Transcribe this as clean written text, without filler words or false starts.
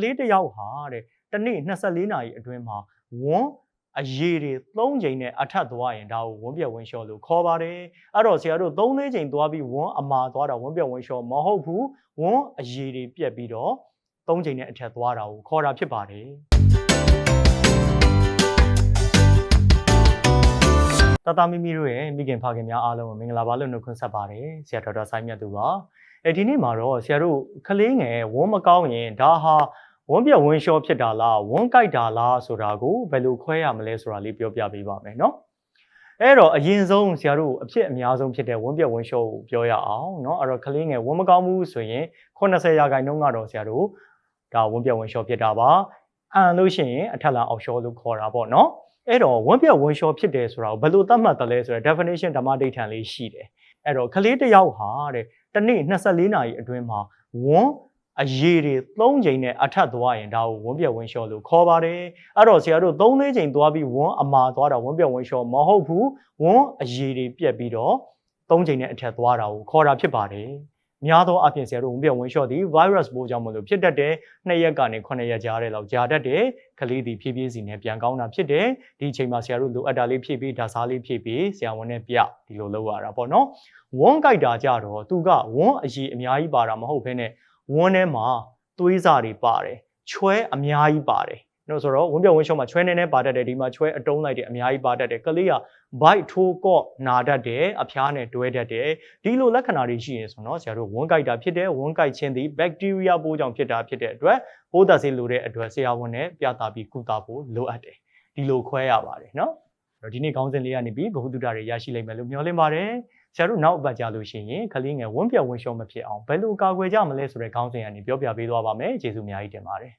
လေးတစ်ယောက်ဟာတဲ့တစ်နေ့24နာရီအတွင်းမှာဝန်းအရေးတွေ3ချိန်နဲ့အထက်သွားရင်ဒါကိုဝန်းပြက်ဝန်းလျှော်လို့ခေါ်ပါတယ်အဲ့တော့ဆရာတို့3-4ချိန်သွားပြီးဝန်းအမာသွားတာဝန်းပြက်ဝန်းလျှော်မဟုတ်ဘူးဝန်းအရေးတွေပြက်ပြီးတော့3ချိန်နဲ့အထက်သွားတာကိုခေါ်တာဖြစ်ပါတယ်တတမီမီတို့ရဲ့မိခင်ဖခင်များအားလုံးကိုမင်္ဂလာပါလို့နှုတ်ခွန်းဆက်ပါတယ်ဆရာဒေါက်တာဆိုင်းမြတ်သူပါဒီနေ့မှာတော့ဆရာတို့ကလေးငယ်ဝန်းမကောင်းရင်ဒါဟာဝန်းပြက်ဝန်းလျှော်ဖြစ်တာလားဝန်းကြိုက်တာလားဆိုတာကိုဘယ်လိုခွဲရမလဲဆိုတာလေးပြောပြပေးပါမယ်เนาะအဲ့တော့အရင်ဆုံးဆရာတို့အဖြစ်အများဆုံးဖြစ်တဲ့ဝန်းပြက်ဝန်းလျှော်ကိုပြောရအောင်เนาะအဲ့တော့ကလေးငယ်ဝန်းမကောင်းဘူးဆိုရင်80%ကတော့ဆရာတို့ဒါဝန်းပြက်ဝန်းလျှော်ဖြစ်တာပါအန်လို့ရှိရင်အထက်လန်အောက်လျှော်လို့ခေါ်တာပေါ့เนาะအဲ့တော့ဝန်းပြက်ဝန်းလျှော်ဖြစ်တယ်ဆိုတာကိုဘယ်လိုသတ်မှတ်တယ်လဲဆိုတော့ definition ဓမ္မဒိဋ္ဌံလေးရှိတယ်အဲ့တော့ကလေးတစ်ယောက်ဟာတဲ့တစ်နေ့24နာရီအတွင်းမှာဝန်းအရေးတွေ3ချိန်နဲ့အထက်သွားရင်ဒါကိုဝန်းပြက်ဝန်းလျှော်လို့ခေါ်ပါတယ်အဲ့တော့ဆရာတို့3-4ချိန်သွားပြီးဝန်းအမာသွားတာဝန်းပြက်ဝန်းလျှော်မဟုတ်ဘူးဝန်းအရေးတွေပြက်ပြီးတော့3ချိန်နဲ့အထက်သွားတာကိုခေါ်တာဖြစ်ပါတယ်များသောအားဖြင့်ဆရာတို့ဝန်းပြက်ဝန်းလျှော်သည် virus ပိုးကြောင့်မလို့ဖြစ်တတ်တဲ့2ရက်ကနေ9ရက်ကြားတဲ့လောက်ကြာတတ်တဲ့ကလေးသည်ဖြည်းဖြည်းစီနဲ့ပြန်ကောင်းတာဖြစ်တယ်ဒီအချိန်မှာဆရာတို့လိုအပ်တာလေးဖြည့်ပြီးဓာတ်စားလေးဖြည့်ပြီးဆရာဝန်နဲ့ပြဒီလိုလုပ်ရတာပေါ့နော်ဝန်းကြိုက်တာကြတော့သူကဝန်းအရေးအများကြီးပါတာမဟုတ်ဘဲနဲ့ဝန်းထဲမှာသွေးစာတွေပါတယ်ချွဲအများကြီးပါတယ်နော်ဆိုတော့ဝန်းပြက်ဝန်းလျှော်မှာချွဲနေနေပါတတ်တယ်ဒီမှာချွဲအတုံးလိုက်တယ်အများကြီးပါတတ်တယ်ကလေးက bite ထိုးကော့နာတတ်တယ်အဖျားနဲ့တွဲတတ်တယ်ဒီလိုလက္ခဏာတွေရှိရင်ဆိုတော့ဆရာတို့ဝန်းကြိုက်တာဖြစ်တယ်ဝန်းကြိုက်ခြင်းသည် bacteria ပိုးကြောင့်ဖြစ်တာဖြစ်တဲ့အတွက်ပိုးသက်ဆေးလိုတဲ့အတွက်ဆရာဝန်နဲ့ပြသပြီးကုသဖို့လိုအပ်တယ်ဒီလိုခွဲရပါတယ်နော်ဒီနေ့ခေါင်းစဉ်လေးကနေပြီးဘ ഹു တုဒတွေရရှိလိမ့်မယ်လို့မျှော်လင့်ပါတယ်ဆရာတို့နောက်အပတ်ကြာလို့ရှိရင်ကလေးငယ်ဝန်းပြက်ဝန်းလျှော်မဖြစ်အောင်ဘယ်လိုကာကွယ်ကြမလဲဆိုတဲ့ခေါင်းစဉ်ကနေပြောပြပေးသွားပါမယ်ကျေးဇူးအများကြီးတင်ပါတယ်